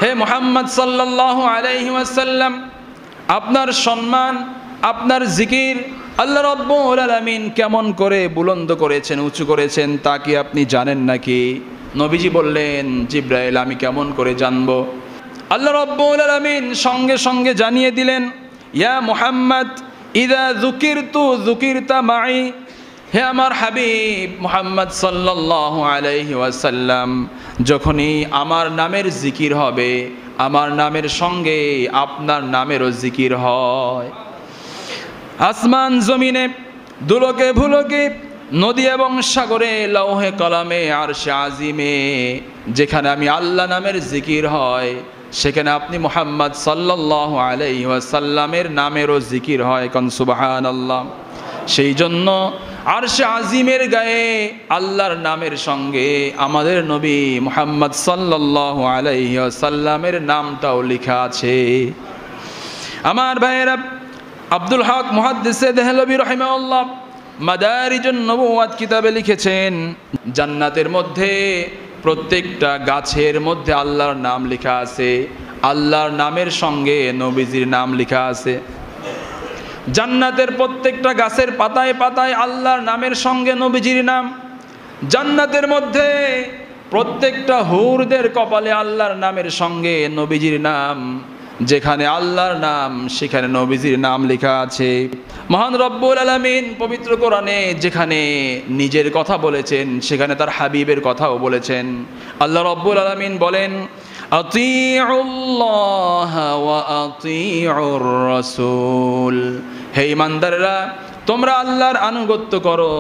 হে মুহাম্মদ সাল্লাল্লাহু আলাইহি ওয়াসাল্লাম, আপনার সম্মান, আপনার জিকির আল্লাহ রাব্বুল আলামিন কেমন করে বুলন্দ করেছেন, উঁচু করেছেন তা কি আপনি জানেন নাকি? নবীজি বললেন, জিবরাইল, আমি কেমন করে জানবো? আল্লাহ রাব্বুল আলামিন সঙ্গে সঙ্গে জানিয়ে দিলেন, ইয়া মুহাম্মদ ইযা যুকিরতু যুকিরতা মাই। হে আমার হাবিব মুহাম্মদ সাল্লাল্লাহু আলাইহি ওয়াসাল্লাম, যখনই আমার নামের জিকির হবে, আমার নামের সঙ্গে আপনার নামেরও জিকির হয়। আসমান জমিনে, দুলকে ভুলকে, নদী এবং সাগরে, লৌহে কলমে, আরশে আজিমে, যেখানে আমি আল্লাহ নামের জিকির হয়, সেখানে আপনি মুহাম্মদ সাল্লাল্লাহু আলাইহি ওয়াসাল্লামের নামেরও জিকির হয়। কোন সুবহানাল্লাহ। সেই জন্য আরশে আজিমের গায়ে আল্লাহর নামের সঙ্গে আমাদের নবী মুহাম্মদ সাল্লাল্লাহু আলাইহি ওয়াসাল্লামের নামটাও লেখা আছে। আমার ভাইয়েরা, আব্দুল হক মুহাদ্দিসে দেহলভী রাহিমাহুল্লাহ মাদারিজুন নবুওয়াত কিতাবে লিখেছেন, জান্নাতের মধ্যে প্রত্যেকটা গাছের মধ্যে আল্লাহর নাম লেখা আছে, আল্লাহর নামের সঙ্গে নবীজির নাম লেখা আছে। জান্নাতের প্রত্যেকটা গাছের পাতায় পাতায় আল্লাহর নামের সঙ্গে নবীজির নাম। জান্নাতের মধ্যে প্রত্যেকটা হুরদের কপালে আল্লাহর নামের সঙ্গে নবীজির নাম। যেখানে আল্লাহর নাম সেখানে নবীজির নাম লেখা আছে। মহান রব্বুল আলামিন পবিত্র কোরআনে যেখানে নিজের কথা বলেছেন, সেখানে তার হাবিবের কথাও বলেছেন। আল্লাহ রব্বুল আলামিন বলেন, আতিউল্লাহ ওয়া আতিউর রাসূল। হে ঈমানদাররা, তোমরা আল্লাহর আনুগত্য করো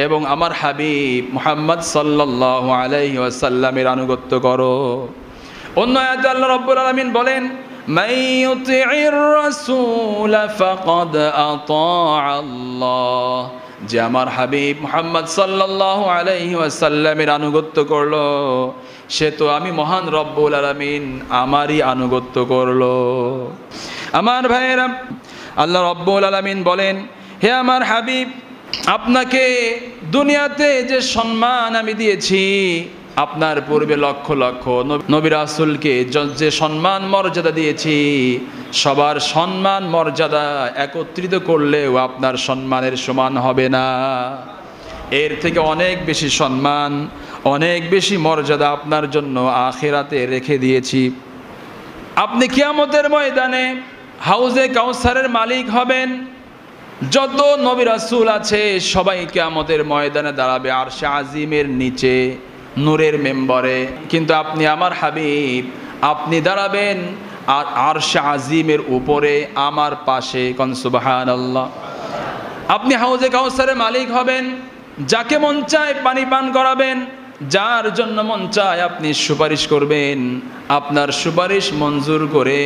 এবং আমার হাবিব মুহাম্মদ সাল্লাল্লাহু আলাইহি ওয়াসাল্লামের আনুগত্য করো। অন্য আয়াতে আল্লাহ রব্বুল আলামিন বলেন, মান ইউতিইর রাসূল ফাকাদ আতাআল্লাহ। যে আমার হাবিব মুহাম্মদ সাল্লাল্লাহু আলাইহি ওয়াসাল্লামের আনুগত্য করলো, সে তো আমি মহান রব্বুল আলামিন আমারই আনুগত্য করলো। আমার ভাইয়েরা, আল্লাহ রব্বুল আলামিন বলেন, হে আমার হাবিব, আপনাকে দুনিয়াতে যে সম্মান আমি দিয়েছি, আপনার পূর্বে লক্ষ লক্ষ নবী রাসূলকে যে সম্মান মর্যাদা দিয়েছি, সবার সম্মান মর্যাদা একত্রিত করলেও আপনার সম্মানের সমান হবে না। এর থেকে অনেক বেশি সম্মান, অনেক বেশি মর্যাদা আপনার জন্য আখিরাতে রেখে দিয়েছি। আপনি কিয়ামতের ময়দানে হাউজে কাউসারের মালিক হবেন। যত নবী রাসূল আছে সবাই কিয়ামতের ময়দানে দাঁড়াবে আরশে আজিমের নিচে নূরের মেম্বরে, কিন্তু আপনি আমার হাবিব, আপনি দাঁড়াবেন আর আরশে আজিমের উপরে আমার পাশে। কোন সুবহানাল্লাহ। আপনি হাউজে কাউসারের মালিক হবেন, যাকে মন চায় পানি পান করাবেন, যার জন্য মন চায় আপনি সুপারিশ করবেন। আপনার সুপারিশ মঞ্জুর করে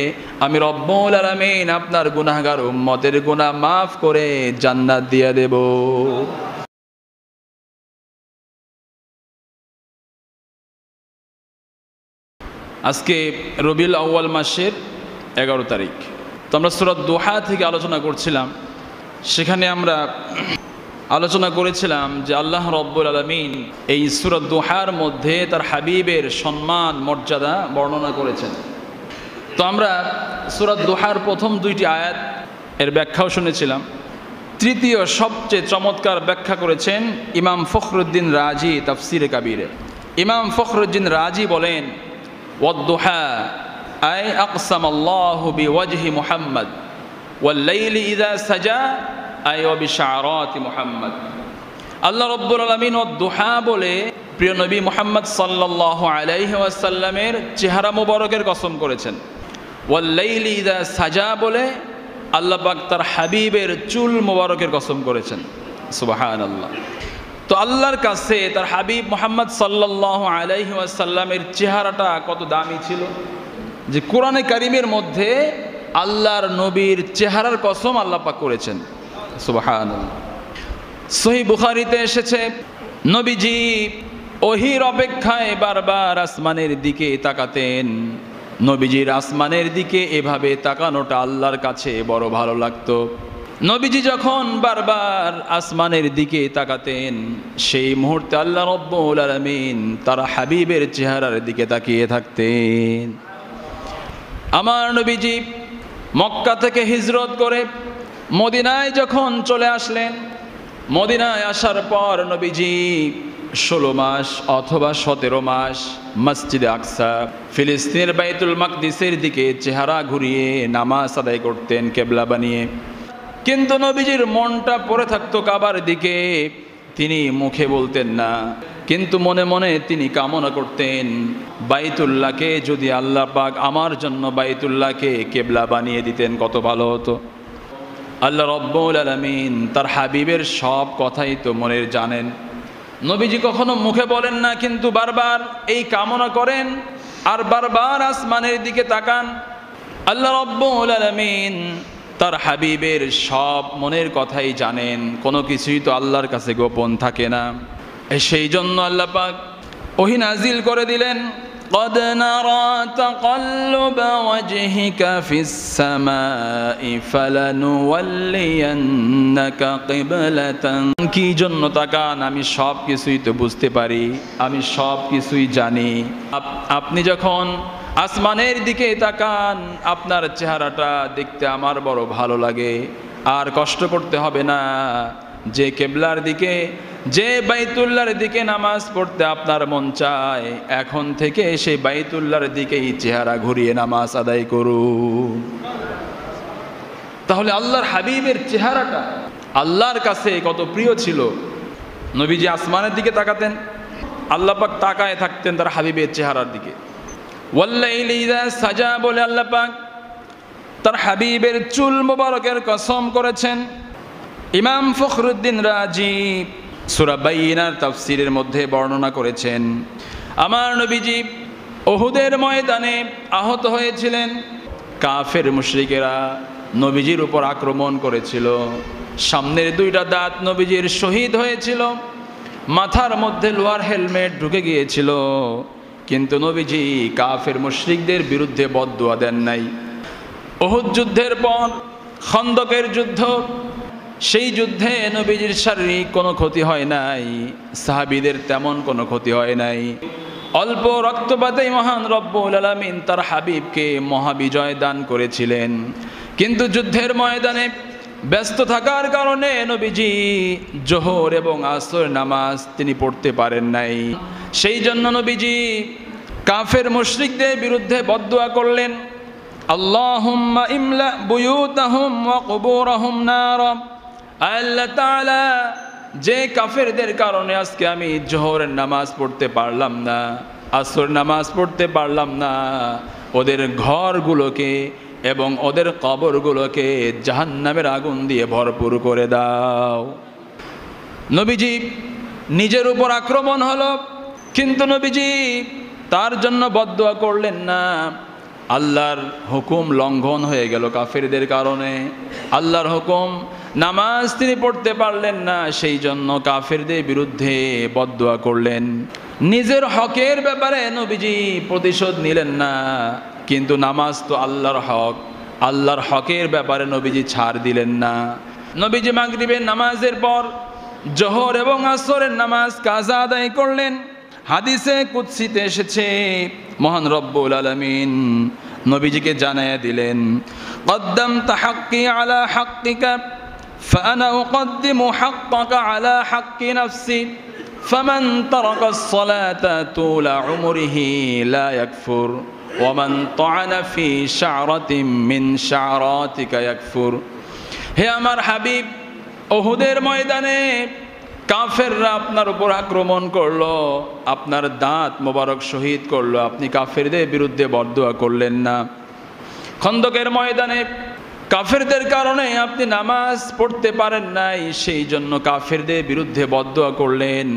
আমি রব্বুল আলামিন আপনার গুনাহগার উম্মতের গুনাহ মাফ করে জান্নাত দিয়ে দেব। আজকে রবিউল আউয়াল মাসের 11 তারিখ। তো আমরা সূরা দুহা থেকে আলোচনা করছিলাম। সেখানে আমরা আলোচনা করেছিলাম যে আল্লাহ রব্বুল আলামিন এই সূরা দুহার মধ্যে তার হাবিবের সম্মান মর্যাদা বর্ণনা করেছেন। তো আমরা সূরা দুহার প্রথম 2টি আয়াত এর ব্যাখ্যাও শুনেছিলাম। তৃতীয় সবচেয়ে চমৎকার ব্যাখ্যা করেছেন ইমাম ফখরুদ্দিন রাজি তাফসিরে কাবীরে। ইমাম ফখরুদ্দিন রাজি বলেন, ওয়াদ-দুহা আই আকসামাল্লাহু বিওয়াজহি মুহাম্মদ ওয়াল লাইলি ইযা সাজা আই ওয়া বিশারাতি মুহাম্মদ। আল্লাহ রাব্বুল আলামিন ওয়াদ-দুহা বলে প্রিয় নবী মুহাম্মদ সাল্লাল্লাহু আলাইহি ওয়াসাল্লামের চেহারা মোবারকের কসম করেছেন। ওয়াল লাইলি ইযা সাজা বলে আল্লাহ পাক তার হাবিবের চুল মোবারকের কসম করেছেন। সুবহানাল্লাহ। তো আল্লাহর কাছে তার হাবিব মুহাম্মদ সাল্লাল্লাহু আলাইহি ওয়াসাল্লামের চেহারাটা কত দামি ছিল যে কোরআনে কারীমের মধ্যে আল্লাহর নবীর চেহারার কসম আল্লাহ পাক করেছেন। সুবহানাল্লাহ। সহিহ বুখারীতে এসেছে, নবীজি ওহীর অপেক্ষায় বারবার আসমানের দিকে তাকাতেন। নবীজির আসমানের দিকে এভাবে তাকানোটা আল্লাহর কাছে বড় ভালো লাগতো। নবীজি যখন বারবার আসমানের দিকে তাকাতেন, সেই মুহূর্তে আল্লাহ রাব্বুল আলামিন তার হাবিবের চেহারার দিকে তাকিয়ে থাকতেন। আমার নবীজি মক্কা থেকে হিজরত করে মদিনায় যখন চলে আসলেন, মদিনায় আসার পর নবীজি 16 মাস অথবা 17 মাস মসজিদে আকসা ফিলিস্তিনের বাইতুল মাকদিসের দিকে চেহারা ঘুরিয়ে নামাজ আদায় করতেন কেবলা বানিয়ে। কিন্তু নবীজির মনটা পড়ে থাকতো কাবার দিকে। তিনি মুখে বলতেন না, কিন্তু মনে মনে তিনি কামনা করতেন বাইতুল্লাহকে যদি আল্লাহ পাক আমার জন্য বাইতুল্লাহকে কেবলা বানিয়ে দিতেন কত ভালো হতো। আল্লাহ রব্বুল আলামিন তার হাবিবের সব কথাই তো মনের জানেন। নবীজি কখনো মুখে বলেন না, কিন্তু বারবার এই কামনা করেন আর বারবার আসমানের দিকে তাকান। আল্লাহ রব্বুল আলামিন তার হাবিবের সব মনের কথাই জানেন, কোনো কিছুই তো আল্লাহর কাছে গোপন থাকে না। সেই জন্য আল্লাহ পাক ওহী নাজিল করে দিলেন, قد نرى تقلب وجهك في السماء فلنولينك قبلة। কি জন্য তাকান? আমি সব কিছুই তো বুঝতে পারি, আমি সব কিছুই জানি। আপনি যখন আসমানের দিকে তাকান, আপনার চেহারাটা দেখতে আমার বড় ভালো লাগে। আর কষ্ট করতে হবে না, যে কেবলার দিকে, যে বাইতুল্লাহর দিকে নামাজ পড়তে আপনার মন চায়, এখন থেকে সেই বাইতুল্লাহর দিকেই চেহারা ঘুরিয়ে নামাজ আদায় করুন। তাহলে আল্লাহর হাবিবের চেহারাটা আল্লাহর কাছে কত প্রিয় ছিল। নবীজি আসমানের দিকে তাকাতেন, আল্লাহ পাক তাকায় থাকতেন তার হাবিবের চেহারার দিকে। ওয়াল্লাইলি ইযা সাজা বলে আল্লাহ পাক তার হাবিবের চুল মোবারকের কসম করেছেন। ইমাম ফখরুদ্দিন রাজি সূরা বাইয়িনার তাফসীরের মধ্যে বর্ণনা করেছেন, আমার নবীজি উহুদের ময়দানে আহত হয়েছিলেন। কাফের মুশরিকেরা নবীজির উপর আক্রমণ করেছিল, সামনের 2টা দাঁত নবীজির শহীদ হয়েছিল, মাথার মধ্যে লোহার হেলমেট ঢুকে গিয়েছিল। কিন্তু নবীজি কাফের মুশরিকদের বিরুদ্ধে বদদুয়া দেন নাই। উহুদ যুদ্ধের পর খন্দকের যুদ্ধ, সেই যুদ্ধে নবীজির শারীরিক কোনো ক্ষতি হয় নাই, সাহাবীদের তেমন কোনো ক্ষতি হয় নাই। অল্প রক্তপাতেই মহান রব্বুল আলামিন তার হাবিবকে মহাবিজয় দান করেছিলেন। কিন্তু যুদ্ধের ময়দানে ব্যস্ত থাকার কারণে নবীজি জোহর এবং আসর নামাজ তিনি পড়তে পারেন নাই। সেই জন্য নবীজি কাফের মুশরিকদের বিরুদ্ধে বদদুয়া করলেন, আল্লাহুম্মা ইমলা বুয়ুতাহুম ওয়া কুবুরহুম নারা। আল্লাহ তাআলা, যে কাফেরদের কারণে আজকে আমি জোহরের নামাজ পড়তে পারলাম না, আসর নামাজ পড়তে পারলাম না, ওদের ঘরগুলোকে এবং ওদের কবরগুলোকে জাহান্নামের আগুন দিয়ে ভরপুর করে দাও। নবীজি নিজের উপর আক্রমণ হলো, কিন্তু নবীজি তার জন্য বদদুয়া করলেন না। আল্লাহর হুকুম লঙ্ঘন হয়ে গেল কাফেরদের কারণে, আল্লাহর হুকুম নামাজ তিনি পড়তে পারলেন না, সেই জন্য কাফেরদের বিরুদ্ধে বদদুয়া করলেন। নিজের হকের ব্যাপারে নবীজি প্রতিশোধ নিলেন না, কিন্তু নামাজ তো আল্লাহর হক, আল্লাহর হকের ব্যাপারে নবীজি ছাড় দিলেন না। নবীজি মাগরিবের নামাজের পর জোহর এবং আসরের নামাজ কাজা আদায় করলেন। হাদিসে কুদসিতে এসেছে, মহান রব্বুল আলামিন নবীজিকে জানায়া দিলেন, কদ্দামতা হাক্কি আলা হাক্কিকা ফাআনা উকদ্দিমু হাক্কাকা আলা হাক্কি নাফসি ফামান তারাকাস সালাতা তুলা উমরিহি লা ইয়াকফুর ওয়া মান তাআনা ফি শা'রাতিন মিন শা'রাতিকা ইয়াকফুর। হে আমার হাবিব, উহুদের ময়দানে কাফেররা আপনার উপর আক্রমণ করলো, আপনার দাঁত মোবারক শহীদ করলো, আপনি কাফেরদের বিরুদ্ধে বদদুয়া করলেন না। খন্দকের ময়দানে কাফেরদের কারণে আপনি নামাজ পড়তে পারেন নাই, সেই জন্য কাফেরদের বিরুদ্ধে বদদুয়া করলেন।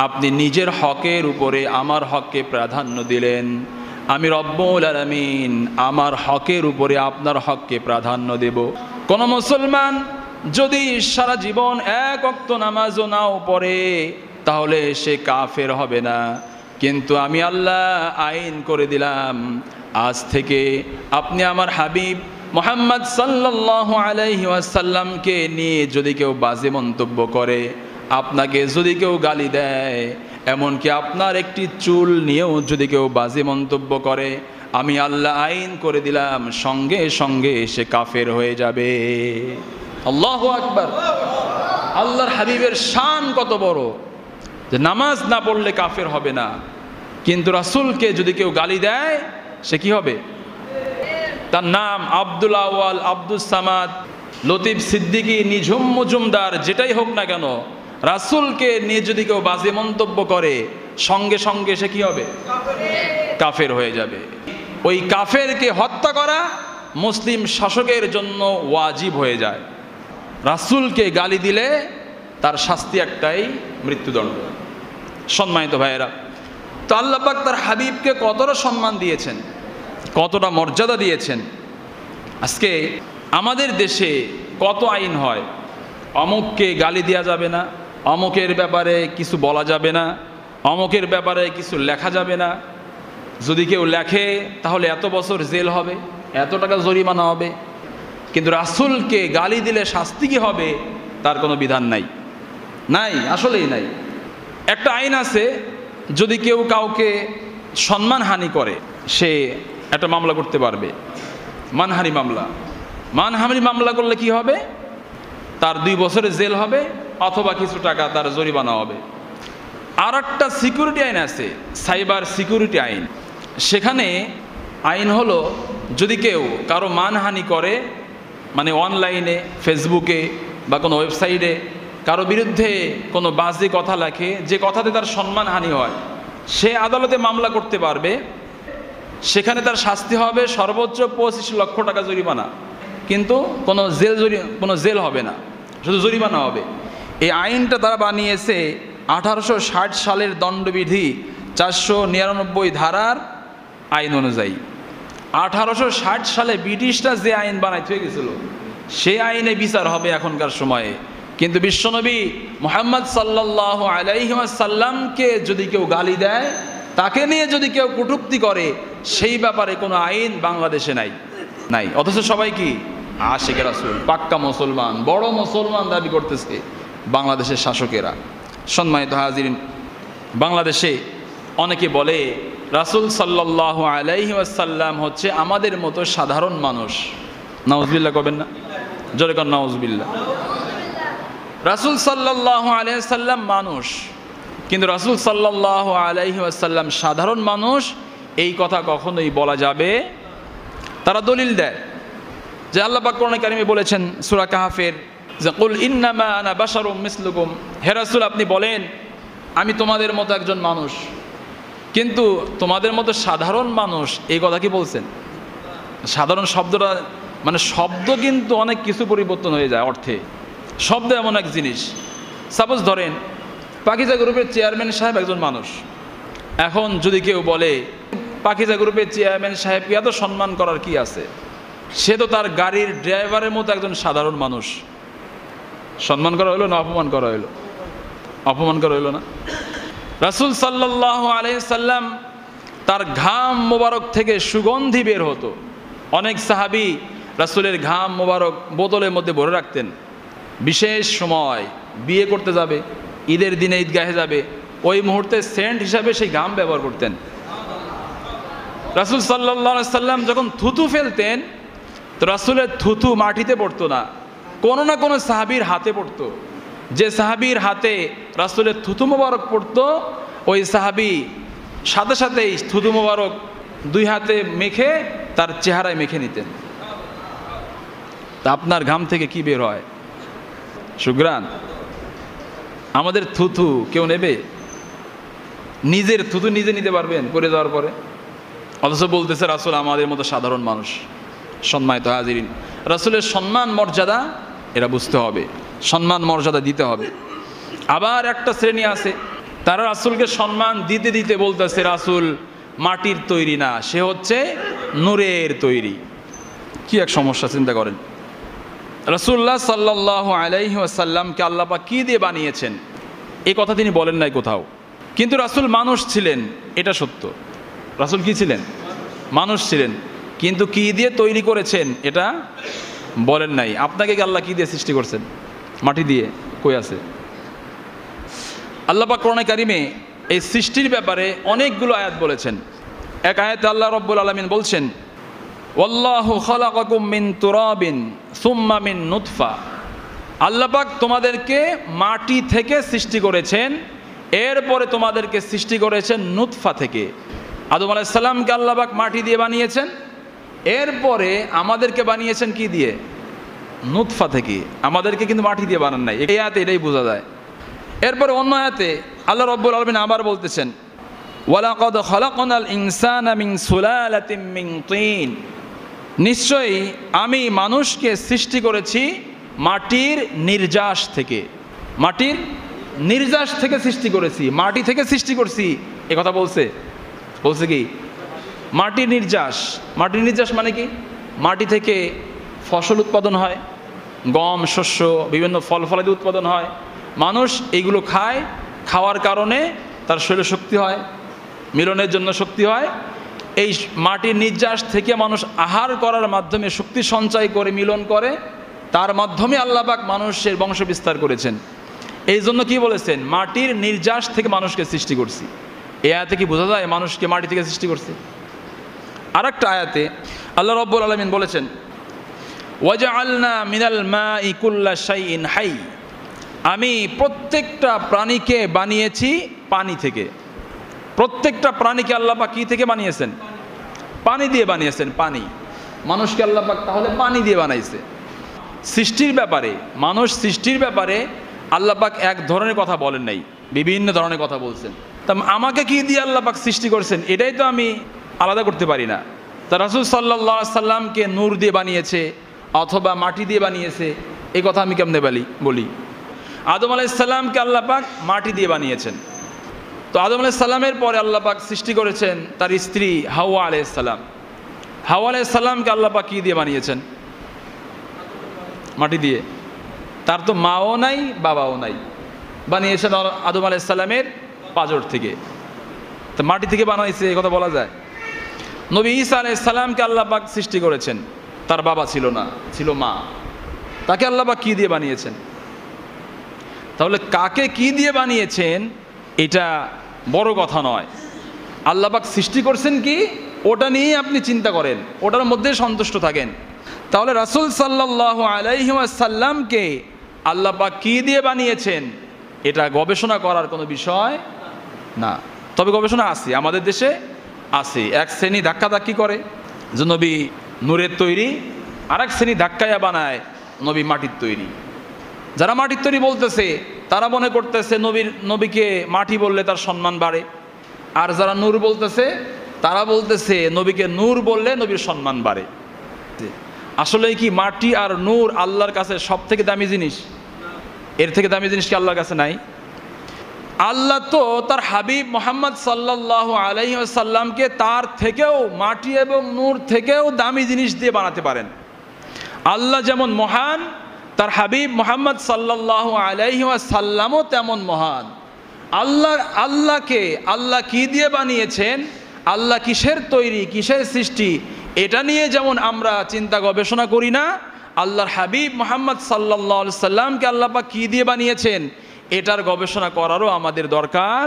আপনি নিজের হকের উপরে আমার হককে প্রাধান্য দিলেন। আমি রব্বুল আলামিন আমার হকের উপরে আপনার হককে প্রাধান্য দেব। কোন মুসলমান যদি সারা জীবন এক ওয়াক্ত নামাজও নাও পড়ে, তাহলে সে কাফের হবে না। কিন্তু আমি আল্লাহ আইন করে দিলাম, আজ থেকে আপনি আমার হাবিব মুহাম্মদ সাল্লাল্লাহু আলাইহি ওয়াসাল্লামকে নিয়ে যদি কেউ বাজে মন্তব্য করে, আপনাকে যদি কেউ গালি দেয়, এমনকি আপনার একটি চুল নিয়েও যদি কেউ বাজে মন্তব্য করে, আমি আল্লাহ আইন করে দিলাম, সঙ্গে সঙ্গে সে কাফের হয়ে যাবে। আল্লাহু আকবার। আল্লাহর হাবিবের শান কত বড় যে নামাজ না পড়লে কাফের হবে না, কিন্তু রাসূলকে যদি কেউ গালি দেয় সে কি হবে? তার নাম আব্দুল আওয়াল, আব্দুস সামাদ, লতিফ সিদ্দিকী, নিঝুম মজুমদার, যেটাই হোক না কেন, রাসূলকে নিয়ে যদি কেউ বাজে মন্তব্য করে সঙ্গে সঙ্গে সে কি হবে? কাফের হয়ে যাবে। ওই কাফেরকে হত্যা করা মুসলিম শাসকের জন্য ওয়াজিব হয়ে যায়। রাসূলকে গালি দিলে তার শাস্তি একটাই, মৃত্যুদণ্ড। সম্মানিত ভাইয়েরা, তো আল্লাহ পাক তার হাবিবকে কতটা সম্মান দিয়েছেন, কতটা মর্যাদা দিয়েছেন। আজকে আমাদের দেশে কত আইন হয়, অমুককে গালি দেওয়া যাবে না, অমুকের ব্যাপারে কিছু বলা যাবে না, অমুকের ব্যাপারে কিছু লেখা যাবে না, যদি কেউ লেখে তাহলে এত বছর জেল হবে, এত টাকা জরিমানা হবে। কিন্তু রাসূলকে গালি দিলে শাস্তি কি হবে তার কোনো বিধান নাই, নাই, আসলেই নাই। একটা আইন আছে, যদি কেউ কাউকে সম্মানহানি করে সে একটা মামলা করতে পারবে, মানহানি মামলা। মানহানি মামলা করলে কি হবে? তার 2 বছরের জেল হবে অথবা কিছু টাকা তার জরিমানা হবে। আর একটা সিকিউরিটি আইন আছে, সাইবার সিকিউরিটি আইন। সেখানে আইন হলো, যদি কেউ কারো মানহানি করে, মানে অনলাইনে, ফেসবুকে বা কোনো ওয়েবসাইটে কারো বিরুদ্ধে কোনো বাজে কথা লেখে, যে কথাতে তার সম্মানহানি হয়, সে আদালতে মামলা করতে পারবে। সেখানে তার শাস্তি হবে সর্বোচ্চ 25 লক্ষ টাকা জরিমানা, কিন্তু কোনো জেল হবে না, শুধু জরিমানা হবে। এই আইনটা তারা বানিয়েছে 1860 সালের দণ্ডবিধি 499 ধারার আইন অনুযায়ী। 1860 সালে ব্রিটিশরা যে আইন বানাইতে হয়ে গেছিল, সেই আইনে বিচার হবে এখনকার সময়ে। কিন্তু বিশ্বনবী মুহাম্মদ সাল্লাল্লাহু আলাইহি ওয়াসাল্লামকে যদি কেউ গালি দেয়, তাকে নিয়ে যদি কেউ কটূক্তি করে, সেই ব্যাপারে কোনো আইন বাংলাদেশে নাই। অথচ সবাই কি আশিকে রাসূল, পাক্কা মুসলমান, বড় মুসলমান দাবি করতেছে বাংলাদেশের শাসকেরা। সম্মানিত হাজিরিন, বাংলাদেশে অনেকে বলে রাসূল সাল্লাল্লাহু আলাইহি ওয়াসাল্লাম হচ্ছে আমাদের মতো সাধারণ মানুষ। নাউজুবিল্লাহ করবেন না? জোরে কর নাউজুবিল্লাহ। রাসূল সাল্লাল্লাহু আলাইহি ওয়াসাল্লাম মানুষ, কিন্তু রাসূল সাল্লাল্লাহু আলাইহি ওয়াসাল্লাম সাধারণ মানুষ, এই কথা কখনোই বলা যাবে। তারা দলিল দেয় যে আল্লাহ পাক কোরআনে কারিমে বলেছেন সূরা কাহফের যে কুল ইন্নামা আনা বাশারুম মিসলুকুম, হে রাসূল আপনি বলেন আমি তোমাদের মতো একজন মানুষ। কিন্তু তোমাদের মতো সাধারণ মানুষ, এই কথা কি বলছেন? সাধারণ শব্দটা মানে শব্দ কিন্তু অনেক কিছু পরিবর্তন হয়ে যায় অর্থে। শব্দ এমন এক জিনিস, সাপোজ ধরেন পাকিজা গ্রুপের চেয়ারম্যান সাহেব একজন মানুষ। এখন যদি কেউ বলে পাকিজা গ্রুপের চেয়ারম্যান সাহেবকে এত সম্মান করার কি আছে, সে তো তার গাড়ির ড্রাইভারের মতো একজন সাধারণ মানুষ। সম্মান করা হইলো না অপমান করা হইলো? অপমান করা হইলো না? রাসূল সাল্লাল্লাহু আলাইহি সাল্লাম তার ঘাম মোবারক থেকে সুগন্ধি বের হতো। অনেক সাহাবী রাসূলের ঘাম মোবারক বোতলের মধ্যে ভরে রাখতেন। বিশেষ সময় বিয়ে করতে যাবে, ঈদের দিনে ঈদগাহে যাবে, ওই মুহূর্তে সেন্ট হিসাবে সেই ঘাম ব্যবহার করতেন। রাসূল সাল্লাল্লাহু আলাইহি সাল্লাম যখন থুতু ফেলতেন, তো রাসূলের থুতু মাটিতে পড়তো না, কোনো না কোনো সাহাবীর হাতে পড়তো। যে সাহাবীর হাতে রাসূলের থুতু মোবারক পড়তো, ওই সাহাবী সাথে সাথেই থুতু মোবারক 2 হাতে মেখে তার চেহারায় মেখে নিতেন। তা আপনার ঘাম থেকে কি বের হয়? সুঘ্রাণ। আমাদের থুতু কেউ নেবে? নিজের থুতু নিজে নিতে পারবেন পড়ে যাওয়ার পরে? অথচ বলতেছে রাসূল আমাদের মতো সাধারণ মানুষ। সম্মানিত হাজিরিন, রাসূলের সম্মান মর্যাদা এরা বুঝতে হবে, সম্মান মর্যাদা দিতে হবে। আবার একটা শ্রেণী আছে, তারা রাসূলকে সম্মান দিতে দিতে বলতেছে রাসূল মাটির তৈরি না, সে হচ্ছে নূরের তৈরি। কি এক সমস্যা চিন্তা করেন। রাসূলুল্লাহ সাল্লাল্লাহু আলাইহি ওয়াসাল্লামকে আল্লাহ পাক কি দিয়ে বানিয়েছেন এই কথা তিনি বলেন নাই কোথাও। কিন্তু রাসূল মানুষ ছিলেন, এটা সত্য। রাসূল কি ছিলেন? মানুষ ছিলেন, কিন্তু কি দিয়ে তৈরি করেছেন এটা বলেন নাই। আপনাকে কি আল্লাহ কি দিয়ে সৃষ্টি করছেন? মাটি দিয়ে? কই আছে? আল্লাহ পাক কোরআনে কারিমে এই সৃষ্টির ব্যাপারে অনেকগুলো আয়াত বলেছেন। এক আয়াতে আল্লাহ রাব্বুল আলামিন বলছেন, ওয়াল্লাহু খালাকাকুম মিন তুরাবিন সুম্মা মিন নুতফা। আল্লাহ পাক তোমাদেরকে মাটি থেকে সৃষ্টি করেছেন, এরপরে তোমাদেরকে সৃষ্টি করেছেন নুতফা থেকে। আদম আলাইহিস সালামকে আল্লাহ পাক মাটি দিয়ে বানিয়েছেন, এরপরে আমাদেরকে বানিয়েছেন কি দিয়ে? নুতফা থেকে। আমাদেরকে কিন্তু মাটি দিয়ে বানান নাই। এই আয়াতে এটাই বোঝা যায়। এরপরে অন্য আয়াতে আল্লাহ রাব্বুল আলামিন আবার বলতেছেন, ওয়ালাকাদ খালাকনাল ইনসানা মিন সুলালাতিন মিন তিন। নিশ্চয়ই আমি মানুষকে সৃষ্টি করেছি মাটির নির্যাস থেকে। মাটির নির্যাস থেকে সৃষ্টি করেছি, মাটি থেকে সৃষ্টি করছি, এ কথা বলছে কি? মাটির নির্যাস। মাটির নির্যাস মানে কি? মাটি থেকে ফসল উৎপাদন হয়, গম, শস্য, বিভিন্ন ফল ফলাদি উৎপাদন হয়। মানুষ এইগুলো খায়, খাওয়ার কারণে তার শরীরে শক্তি হয়, মিলনের জন্য শক্তি হয়। এই মাটির নির্যাস থেকে মানুষ আহার করার মাধ্যমে শক্তি সঞ্চয় করে মিলন করে, তার মাধ্যমে আল্লাহ পাক মানুষের বংশ বিস্তার করেছেন। এই জন্য কি বলেছেন? মাটির নির্যাস থেকে মানুষকে সৃষ্টি করছি। এই আয়াতে কি বোঝা যায় মানুষকে মাটি থেকে সৃষ্টি করছে? আর একটা আয়াতে আল্লাহ রাব্বুল আলামিন বলেছেন, ওয়াজআলনা মিনাল মাই কুল্লা শাইইন হাই। আমি প্রত্যেকটা প্রাণীকে বানিয়েছি পানি থেকে। প্রত্যেকটা প্রাণীকে আল্লাহ পাক কি থেকে বানিয়েছেন? পানি দিয়ে বানিয়েছেন। পানি। মানুষকে আল্লাহ পাক তাহলে পানি দিয়ে বানাইছে। সৃষ্টির ব্যাপারে, মানুষ সৃষ্টির ব্যাপারে আল্লাহ পাক এক ধরনের কথা বলেন নাই, বিভিন্ন ধরনের কথা বলছেন। তা আমাকে কি দিয়ে আল্লাহ পাক সৃষ্টি করছেন এটাই তো আমি আলাদা করতে পারি না। তা রাসূল সাল্লাল্লাহু আলাইহি সাল্লামকে নূর দিয়ে বানিয়েছে অথবা মাটি দিয়ে বানিয়েছে, এই কথা আমি কেমনে বলি? আদম আলাইহিস সালামকে আল্লাহ পাক মাটি দিয়ে বানিয়েছেন। তো আদম আলাইহিস সালামের পরে আল্লাহ পাক সৃষ্টি করেছেন তার স্ত্রী হাওয়া আলাইহিস সালাম। হাওয়া আলাইহিস সালামকে আল্লাহ পাক কি দিয়ে বানিয়েছেন? মাটি দিয়ে। তার তো মাও নাই, বাবাও নাই, বানিয়েছেন আদম আলাইহিস সালামের পাঁজর থেকে। তো মাটি থেকে বানাইছে, এই কথা বলা যায়? নবী ঈসা আলাইহিস সালামকে আল্লাহ পাক সৃষ্টি করেছেন, তার বাবা ছিল না, ছিল মা। তাকে আল্লাহ পাক কি দিয়ে বানিয়েছেন? তাহলে কাকে কি দিয়ে বানিয়েছেন এটা বড় কথা নয়। আল্লাহ পাক সৃষ্টি করছেন কি, ওটা নিয়েই আপনি চিন্তা করেন, ওটার মধ্যে সন্তুষ্ট থাকেন। তাহলে রাসূল সাল্লাল্লাহু আলাইহি ওয়াসাল্লামকে আল্লাহ পাক কি দিয়ে বানিয়েছেন এটা গবেষণা করার কোনো বিষয় না। তবে গবেষণা আছে, আমাদের দেশে আছে। এক শ্রেণী ধাক্কাধাক্কি করে যে নবী নূরের তৈরি, আর এক শ্রেণী ধাক্কায়া বানায় নবী মাটির তৈরি। যারা মাটির তৈরি বলতেছে তারা মনে করতেছে নবীকে মাটি বললে তার সম্মান বাড়ে, আর যারা নূর বলতেছে তারা বলতেছে নবীকে নূর বললে নবীর সম্মান বাড়ে। আসলে কি মাটি আর নূর আল্লাহর কাছে সব থেকে দামি জিনিস? এর থেকে দামি জিনিস কি আল্লাহর কাছে নাই? আল্লাহ তো তার হাবিব মুহাম্মদ সাল্লাল্লাহু আলাইহি ওয়াসাল্লামকে তার থেকেও, মাটি এবং নূর থেকেও দামি জিনিস দিয়ে বানাতে পারেন। আল্লাহ যেমন মহান, তার হাবিব মুহাম্মদ সাল্লাল্লাহু আলাইহি ওয়াসাল্লামও তেমন মহান। আল্লাহকে আল্লাহ কি দিয়ে বানিয়েছেন, আল্লাহ কিসের তৈরি, কিসের সৃষ্টি, এটা নিয়ে যেমন আমরা চিন্তা গবেষণা করি না, আল্লাহর হাবিব মুহাম্মদ সাল্লাল্লাহু আলাইহি সাল্লামকে আল্লাহ পাক কি দিয়ে বানিয়েছেন এটার গবেষণা করারও আমাদের দরকার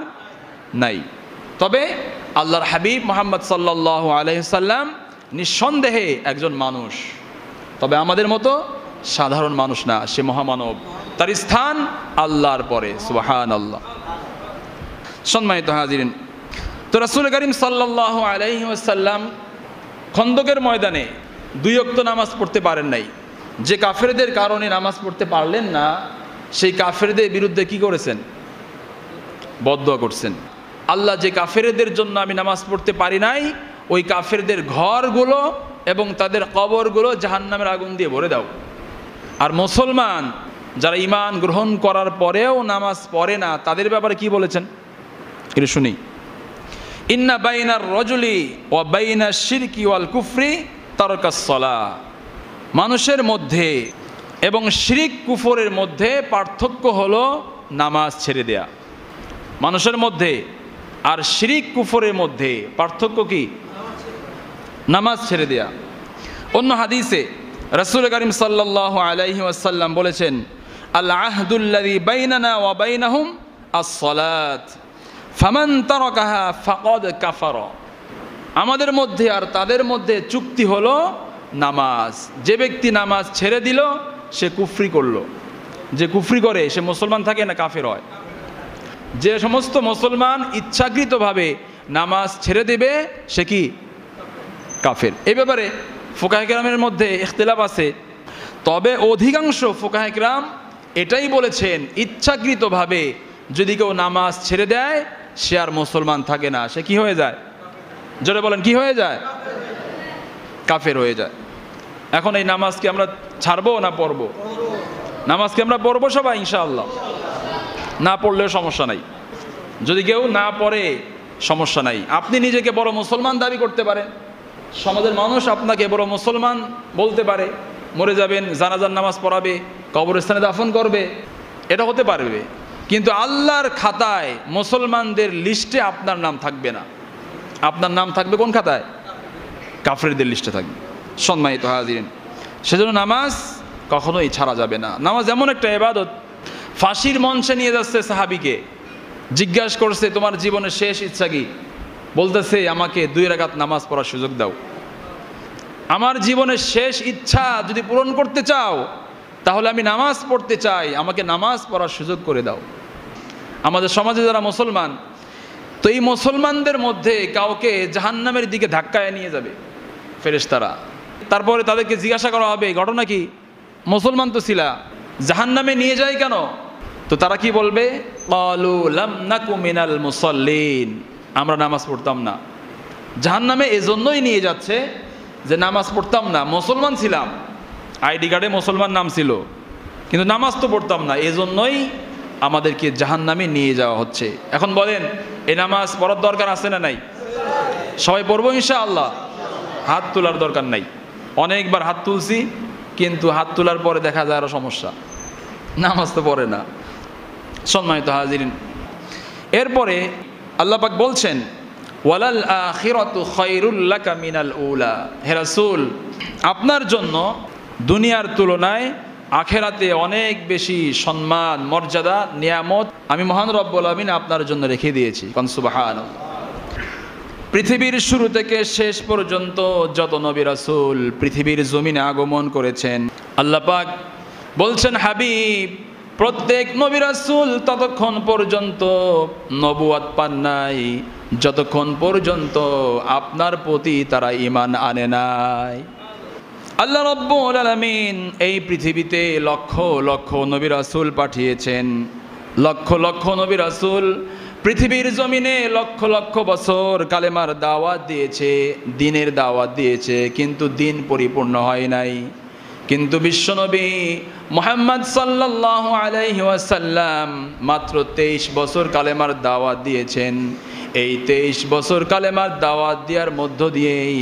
নাই। তবে আল্লাহর হাবিব মুহাম্মদ সাল্লাল্লাহু আলাইহি সাল্লাম নিঃসন্দেহে একজন মানুষ, তবে আমাদের মতো সাধারণ মানুষ না, সে মহামানব। তার স্থান আল্লাহর পরে। সুবহানাল্লাহ। সম্মানিত হাজিরিন, তো রাসূল করিম সাল্লাল্লাহু আলাইহি ওয়াসাল্লাম খন্দকের ময়দানে 2 ওয়াক্ত নামাজ পড়তে পারেন নাই। যে কাফেরদের কারণে নামাজ পড়তে পারলেন না, সেই কাফেরদের বিরুদ্ধে কি করেছেন? বদদুয়া করছেন। আল্লাহ, যে কাফেরদের জন্য আমি নামাজ পড়তে পারি নাই, ওই কাফেরদের ঘরগুলো এবং তাদের কবরগুলো জাহান্নামের আগুন দিয়ে ভরে দাও। আর মুসলমান যারা ঈমান গ্রহণ করার পরেও নামাজ পড়ে না, তাদের ব্যাপারে কি বলেছেন এটা শুনি। ইন্না বাইনার রজুলি ওয়া বাইনা শিরকি ওয়াল কুফরি তারকাস সালাহ। মানুষের মধ্যে এবং শিরিক কুফরের মধ্যে পার্থক্য হলো নামাজ ছেড়ে দেয়া। মানুষের মধ্যে আর শিরিক কুফরের মধ্যে পার্থক্য কি? নামাজ ছেড়ে দেয়া। অন্য হাদিসে রাসূল করিম সাল্লাল্লাহু আলাইহি ওয়াসাল্লাম বলেছেন, আল আহদুল্লাযী বাইনানা ওয়া বাইনাহুম আস-সালাত ফামান তারাকাহা ফাকাদ কাফারা। আমাদের মধ্যে আর তাদের মধ্যে চুক্তি হলো নামাজ। যে ব্যক্তি নামাজ ছেড়ে দিল সে কুফরি করলো। যে কুফরি করে সে মুসলমান থাকে না কাফের হয়। যে সমস্ত মুসলমান ইচ্ছাকৃতভাবে নামাজ ছেড়ে দেবে সে কি কাফের। এই ব্যাপারে ফুকাহে কেরামের মধ্যে ইখতিলাফ আছে, তবে অধিকাংশ ফুকাহে কেরাম এটাই বলেছেন ইচ্ছাকৃতভাবে যদি কেউ নামাজ ছেড়ে দেয় সে আর মুসলমান থাকে না, সে কি হয়ে যায়? জোরে বলেন, কি হয়ে যায়? কাফের হয়ে যায়। এখন এই নামাজকে আমরা ছাড়বো না পড়বো? নামাজকে আমরা পড়বো সবাই ইনশাআল্লাহ। না পড়লেও সমস্যা নাই, যদি কেউ না পড়ে সমস্যা নাই। আপনি নিজেকে বড় মুসলমান দাবি করতে পারেন, সমাজের মানুষ আপনাকে বড় মুসলমান বলতে পারে, মরে যাবেন জানাজার নামাজ পড়াবে, কবরস্থানে দাফন করবে, এটা হতে পারবে, কিন্তু আল্লাহর খাতায় মুসলমানদের লিস্টে আপনার নাম থাকবে না। আপনার নাম থাকবে কোন খাতায়? কাফেরদের লিস্টে থাকবে। সম্মানিত হাজিরিন, সেজন্য নামাজ কখনোই ছাড়া যাবে না। নামাজ এমন একটা ইবাদত, ফাঁসির মঞ্চে নিয়ে যাচ্ছে সাহাবীকে, জিজ্ঞাসা করছে তোমার জীবনের শেষ ইচ্ছা কি? বলতেছে আমাকে 2 রাকাত নামাজ পড়ার সুযোগ দাও। আমার জীবনের শেষ ইচ্ছা যদি পূরণ করতে চাও তাহলে আমি নামাজ পড়তে চাই, আমাকে নামাজ পড়ার সুযোগ করে দাও। আমাদের সমাজে যারা মুসলমান, তো এই মুসলমানদের মধ্যে কাউকে জাহান্নামের দিকে ধাক্কায় নিয়ে যাবে ফেরেশতারা। তারপরে তাদেরকে জিজ্ঞাসা করা হবে ঘটনা কি, মুসলমান তো ছিলা, জাহান্নামে নিয়ে যায় কেন? তো তারা কি বলবে? ক্বালু লাম নাকু মিনাল মুসাল্লিন, আমরা নামাজ পড়তাম না। জাহান্নামে এজন্যই নিয়ে যাচ্ছে যে নামাজ পড়তাম না, মুসলমান ছিলাম, আইডি কার্ডে মুসলমান নাম ছিল, কিন্তু নামাজ তো পড়তাম না, এজন্যই আমাদেরকে জাহান্নামে নিয়ে যাওয়া হচ্ছে। এখন বলেন এই নামাজ পড়ার দরকার আছে না নাই? সবাই পড়বো ইনশাআল্লাহ? হাত তোলার দরকার নাই। অনেকবার হাত তুলছি, কিন্তু হাত তোলার পরে দেখা যায় আরো সমস্যা, নামাজ তো পড়ে না। সম্মানিত হাজিরিন, এরপরে আল্লাহ পাক বলছেন ওয়ালাল আখিরাতু খায়রুল লাকা মিনাল উলা। হে রাসূল, আপনার জন্য দুনিয়ার তুলনায় আখেরাতে অনেক বেশি সম্মান, মর্যাদা, নিয়ামত আমি মহান রব্বুল আমিন আপনার জন্য রেখে দিয়েছি। কোন সুবহানাল্লাহ। পৃথিবীর শুরু থেকে শেষ পর্যন্ত যত নবী রাসূল পৃথিবীর জমিনে আগমন করেছেন, আল্লাহ পাক বলছেন হাবিব, প্রত্যেক নবী রাসূল ততক্ষণ পর্যন্ত নবুয়ত পান নাই যতক্ষণ পর্যন্ত আপনার প্রতি তারা ঈমান আনে নাই। আল্লাহ রাব্বুল আলামিন এই পৃথিবীতে লক্ষ লক্ষ নবী রাসূল পাঠিয়েছেন, লক্ষ লক্ষ নবী রাসূল পৃথিবীর জমিনে লক্ষ লক্ষ বছর কালেমার দাওয়াত দিয়েছে, দ্বীনের দাওয়াত দিয়েছে, কিন্তু দ্বীন পরিপূর্ণ হয় নাই। কিন্তু বিশ্বনবী মুহাম্মদ সাল্লাল্লাহু আলাইহি ওয়াসাল্লাম মাত্র 23 বছর কালেমার দাওয়াত দিয়েছেন। এই 23 বছর কালেমার দাওয়াত দেওয়ার মধ্য দিয়েই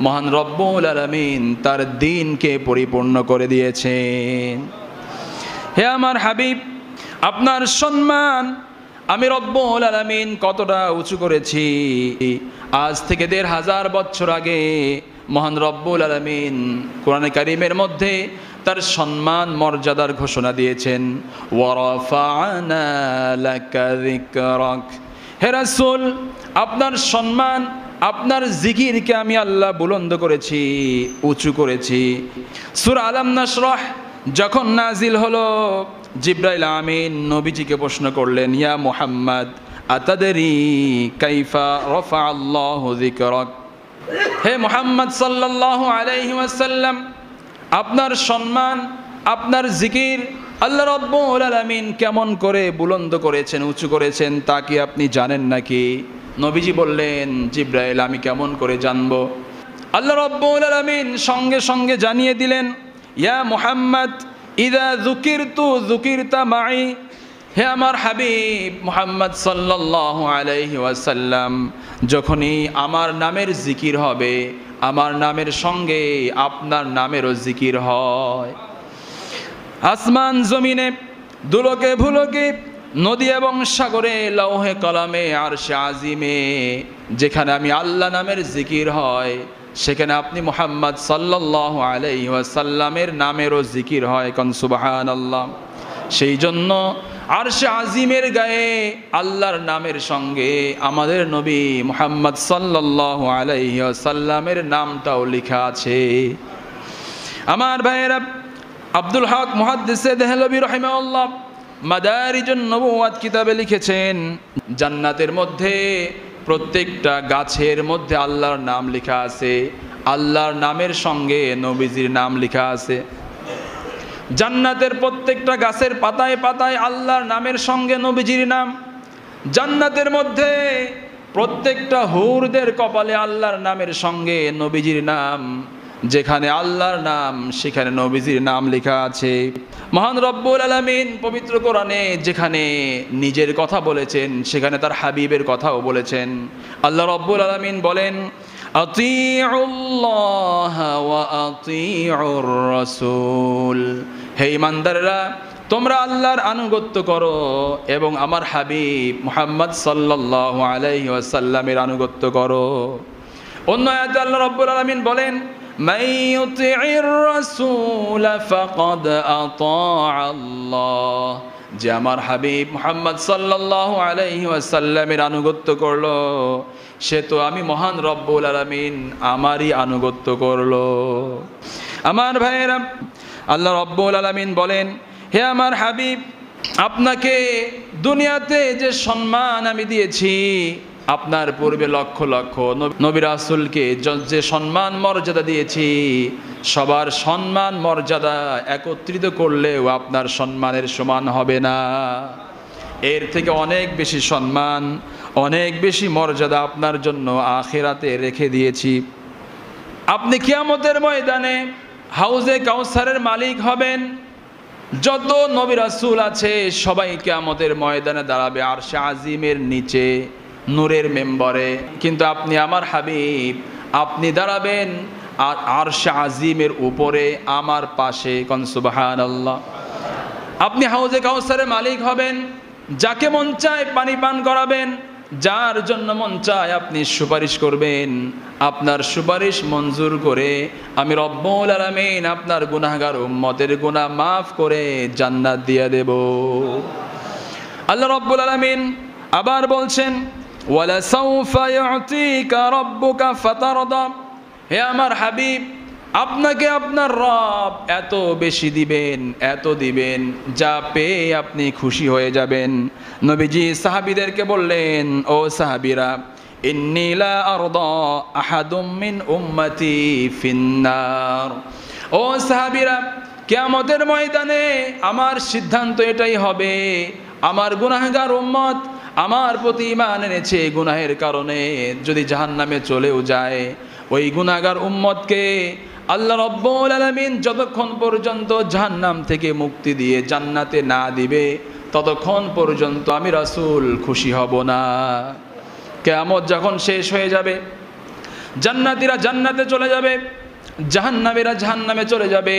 মহান রব্বুল আলামিন তার দ্বীনকে পরিপূর্ণ করে দিয়েছেন। হে আমার হাবিব, আপনার সম্মান আমি রব্বুল আলামিন কতটা উঁচু করেছি। আজ থেকে 1500 বছর আগে মহান রব্বুল আলামিন কোরআনে কারীমের মধ্যে তার সম্মান মর্যাদার ঘোষণা দিয়েছেন, ওয়া রাফা'না লাকা যিকরাক। হে রাসূল, আপনার সম্মান, আপনার জিকিরকে আমি আল্লাহ বুলন্দ করেছি, উঁচু করেছি। সূরা আলাম নাশরাহ যখন নাজিল হলো, জিবরাইল আমিন নবীজিকে প্রশ্ন করলেন, ইয়া মুহাম্মদ আতাদরি কাইফা রাফা আল্লাহু যিকরাক। হে মুহাম্মদ সাল্লাল্লাহু আলাইহি ওয়াসাল্লাম, আপনার সম্মান, আপনার জিকির আল্লাহ রাব্বুল আলামিন কেমন করে বুলন্দ করেছেন, উঁচু করেছেন তা কি আপনি জানেন নাকি? নবীজি বললেন, জিবরাইল আমি কেমন করে জানবো? আল্লাহ রাব্বুল আলামিন সঙ্গে সঙ্গে জানিয়ে দিলেন, ইয়া মুহাম্মদ ইযা যুকিরতু যুকিরতা মাই। হে আমার হাবিব মুহাম্মদ সাল্লাল্লাহু আলাইহি ওয়াসাল্লাম, যখনই আমার নামের জিকির হবে, আমার নামের সঙ্গে আপনার নামেরও জিকির হয়। আসমান জমিনে, দুলকে ভুলকে, নদী এবং সাগরে, লৌহে কলমে, আরশে আজিমে, যেখানে আমি আল্লাহ নামের জিকির হয় সেখানে আপনি মুহাম্মদ সাল্লাল্লাহু আলাইহি ওয়াসাল্লামের নামেরও জিকির হয়। কোন সুবহানাল্লাহ। সেই জন্য আরশে আজিমের গায়ে আল্লাহর নামের সঙ্গে আমাদের নবী মুহাম্মদ সাল্লাল্লাহু আলাইহি ওয়াসাল্লামের নামটাও লেখা আছে। আমার ভাইয়েরা, আব্দুল হক মুহাদ্দিসে দেহলভী রাহিমাহুল্লাহ মাদারিজুন নবুওয়াত কিতাবে লিখেছেন, জান্নাতের মধ্যে প্রত্যেকটা গাছের মধ্যে আল্লাহর নাম লেখা আছে, আল্লাহর নামের সঙ্গে নবীজির নাম লেখা আছে। জান্নাতের প্রত্যেকটা গাছের পাতায় পাতায় আল্লাহর নামের সঙ্গে নবীজির নাম। জান্নাতের মধ্যে প্রত্যেকটা হুরদের কপালে আল্লাহর নামের সঙ্গে নবীজির নাম। যেখানে আল্লাহর নাম সেখানে নবীজির নাম লেখা আছে। মহান রব্বুল আলামিন পবিত্র কোরআনে যেখানে নিজের কথা বলেছেন সেখানে তার হাবিবের কথাও বলেছেন। আল্লাহ রব্বুল আলামিন বলেন, আতিউল্লাহ ওয়া আতিউর রাসূল, হে ঈমানদাররা তোমরা আল্লাহর আনুগত্য করো এবং আমার হাবিব মুহাম্মদ সাল্লাল্লাহু আলাইহি ওয়াসাল্লামের আনুগত্য করো। অন্য আয়াতে আল্লাহ রব্বুল আলামিন বলেন, মান ইউতিইর রাসূল ফাকাদ আতাআল্লাহ, যে আমার হাবিব মুহাম্মদ সাল্লাল্লাহু আলাইহি ওয়াসাল্লামের আনুগত্য করলো সে তো আমি মহান রব্বুল আলামিন আমারই আনুগত্য করলো। আমার ভাইয়েরা, আল্লাহ রব্বুল আলামিন বলেন, হে আমার হাবিব, আপনাকে দুনিয়াতে যে সম্মান আমি দিয়েছি, আপনার পূর্বে লক্ষ লক্ষ নবী রাসূলকে যে সম্মান মর্যাদা দিয়েছি, সবার সম্মান মর্যাদা একত্রিত করলেও আপনার সম্মানের সমান হবে না। এর থেকে অনেক বেশি সম্মান, অনেক বেশি মর্যাদা আপনার জন্য আখিরাতে রেখে দিয়েছি। আপনি কিয়ামতের ময়দানে হাউজে কাউসারের মালিক হবেন। যত নবী রাসূল আছে সবাই কিয়ামতের ময়দানে দাঁড়াবে আরশে আজিমের নিচে নূরের মেম্বরে, কিন্তু আপনি আমার হাবিব, আপনি দাঁড়াবেন আর আরশে আজিমের উপরে আমার পাশে। কোন সুবহানাল্লাহ। আপনি হাউজে কাউসারের মালিক হবেন, যাকে মন চায় পানি পান করাবেন, যার জন্য মন চায় আপনি সুপারিশ করবেন। আপনার সুপারিশ মঞ্জুর করে আমি রব্বুল আলামিন আপনার গুনাহগার উম্মতের গুনাহ মাফ করে জান্নাত দিয়ে দেব। আল্লাহ রব্বুল আলামিন আবার বলছেন, ওয়ালা সাউফা ইউতিকা রাব্বুকা ফাতারদা, হে আমার হাবিব, আপনাকে আপনার রব এত বেশি দিবেন, এত দিবেন যা পেয়ে আপনি খুশি হয়ে যাবেন। নবীজি সাহাবীদেরকে বললেন, ও সাহাবীরা, ইন্নী লা আরদা আহাদুম মিন উম্মতি ফিন্নার, ও সাহাবীরা, কিয়ামতের ময়দানে আমার সিদ্ধান্ত এটাই হবে, আমার গুনাহগার উম্মত আমার প্রতি ঈমান এনেছে, গুনাহের কারণে যদি জাহান্নামে চলেও যায়, ওই গুনাহগার উম্মতকে আল্লাহ রব্বুল আলামিন যতক্ষণ পর্যন্ত জাহান্নাম থেকে মুক্তি দিয়ে জান্নাতে না দিবে ততক্ষণ পর্যন্ত আমি রাসূল খুশি হব না। কিয়ামত যখন শেষ হয়ে যাবে, জান্নাতীরা জান্নাতে চলে যাবে, জাহান্নামীরা জাহান্নামে চলে যাবে।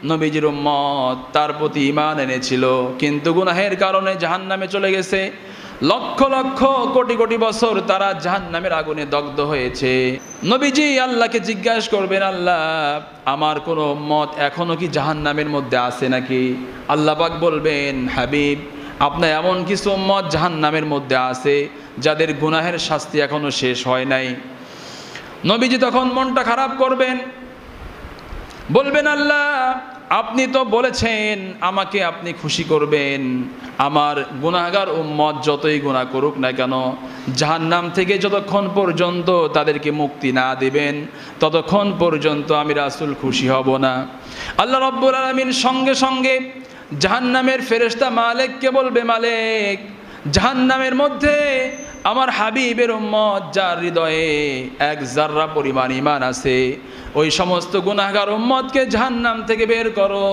নবীজির উম্মত তার প্রতি ঈমান এনেছিল কিন্তু গুনাহের কারণে জাহান্নামে চলে গেছে। লক্ষ লক্ষ কোটি কোটি বছর তারা জাহান্নামের আগুনে দগ্ধ হয়েছে। নবীজি আল্লাহকে জিজ্ঞাসা করবেন, আল্লাহ, আমার কোনো উম্মত এখনো কি জাহান্নামের মধ্যে আছে নাকি? আল্লাহ পাক বলবেন, হাবিব, আপনার এমন কিছু উম্মত জাহান্নামের মধ্যে আছে যাদের গুনাহের শাস্তি এখনো শেষ হয় নাই। নবীজি তখন মনটা খারাপ করবেন, বলবেন, আল্লাহ, আপনি তো বলেছেন আমাকে আপনি খুশি করবেন, আমার গুনাহগার উম্মত যতই গুনাহ করুক না কেন জাহান্নাম থেকে যতক্ষণ পর্যন্ত তাদেরকে মুক্তি না দিবেন ততক্ষণ পর্যন্ত আমি রাসূল খুশি হব না। আল্লাহ রাব্বুল আলামিন সঙ্গে সঙ্গে জাহান্নামের ফেরেশতা মালিককে বলবে, মালিক, জাহান্নামের মধ্যে আমার হাবিবের উম্মত যার হৃদয়ে এক জাররা পরিমাণ ঈমান আছে, ওই সমস্ত গুনাহগার উম্মতকে জাহান্নাম থেকে বের করো,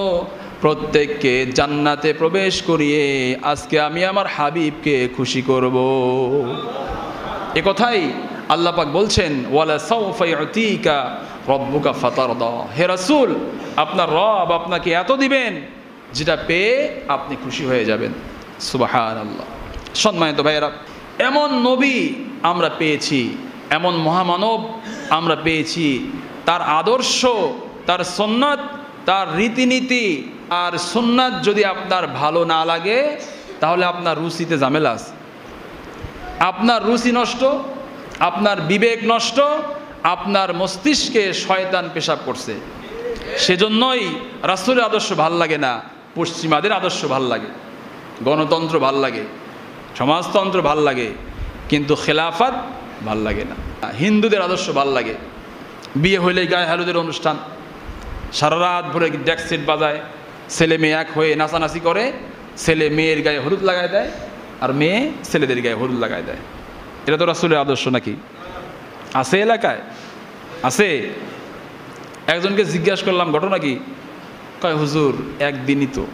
প্রত্যেককে জান্নাতে প্রবেশ করিয়ে আজকে আমি আমার হাবিবকে খুশি করব। এ কথাই আল্লাহ পাক বলছেন, ওয়ালা সাউফা ইউতিকা রাব্বুকা ফাতারদা, হে রাসূল, আপনার রব আপনাকে এত দিবেন যেটা পেয়ে আপনি খুশি হয়ে যাবেন। সুবহানাল্লাহ। সম্মানিত ভাইয়েরা, এমন নবী আমরা পেয়েছি, এমন মহামানব আমরা পেয়েছি, তার আদর্শ, তার সুন্নাত, তার রীতিনীতি, আর সুন্নাত যদি আপনার ভালো না লাগে তাহলে আপনার রুচিতে ঝামেলা আছে, আপনার রুচি নষ্ট, আপনার বিবেক নষ্ট, আপনার মস্তিষ্কে শয়তান পেশাব করছে। সেজন্যই রাসূলের আদর্শ ভাল লাগে না, পশ্চিমাদের আদর্শ ভাল লাগে, গণতন্ত্র ভাল লাগে, সমাজতন্ত্র ভাল লাগে, কিন্তু খেলাফত ভাল লাগে না। হিন্দুদের আদর্শ ভাল লাগে, বিয়ে হইলে গায়ে হলুদের অনুষ্ঠান, সারা রাত ভরে ডেক সেট বাজায়, ছেলে মেয়ে এক হয়ে নাচানাচি করে, ছেলে মেয়ের গায়ে হলুদ লাগায় দেয় আর মেয়ে ছেলেদের গায়ে হলুদ লাগায় দেয়। এটা তো রাসূলের আদর্শ নাকি? আছে এলাকায়? আছে? একজনকে জিজ্ঞাসা করলাম ঘটনা কি, কয় হুজুর একদিনই তো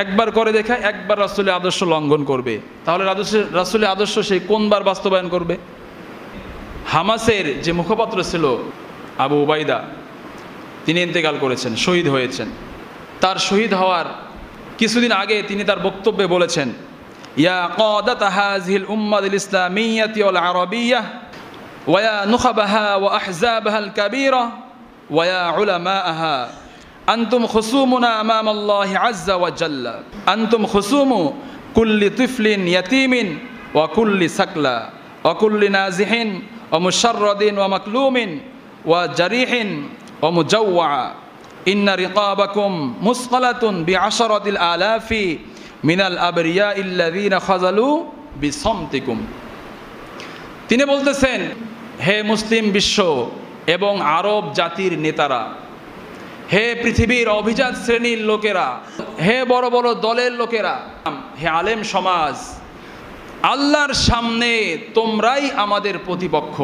একবার করে দেখা, একবার রাসূলের আদর্শ লঙ্ঘন করবে, তাহলে রাসূলের আদর্শ সে কোনবার বাস্তবায়ন করবে? হামাসের যে মুখপাত্র ছিল আবু উবাইদা, তিনি ইন্তেকাল করেছেন, শহীদ হয়েছেন। তার শহীদ হওয়ার কিছুদিন আগে তিনি তার বক্তব্যে বলেছেন, ইয়া কাদাত হাযিহিল উম্মাতিল ইসলামিয়্যাতি ওয়াল আরাবিয়্যাহ ওয়া ইয়া নুখাবাহা ওয়া আহজাবাহাল কাবীরা ওয়া ইয়া উলামাআহা আনতুম খুসুমুনা আমামাল্লাহি আযজা ওয়া জাল্লা আনতুম খুসুমু কুল্লি তিফলিন ইয়াতীমিন ওয়া কুল্লি সাকলা ওয়া কুল্লি নাজিহিন ওয়া মুশাররাদিন ওয়া মাকলুমিন ওয়া জারিহিন ওয়া মুজাওয়া ইন্না রিকাবাকুম মুসকালাতুন বিআশরাতিল আলাফি মিনাল আবরিয়া ইল্লাযীনা খাযালু বিসামতিকুম। তিনি বলতেছেন, হে মুসলিম বিশ্ব এবং আরব জাতির নেতারা, হে পৃথিবীর অভিজাত শ্রেণীর লোকেরা, হে বড় বড় দলের লোকেরা, হে আলেম সমাজ, আল্লাহর সামনে তোমরাই আমাদের প্রতিপক্ষ।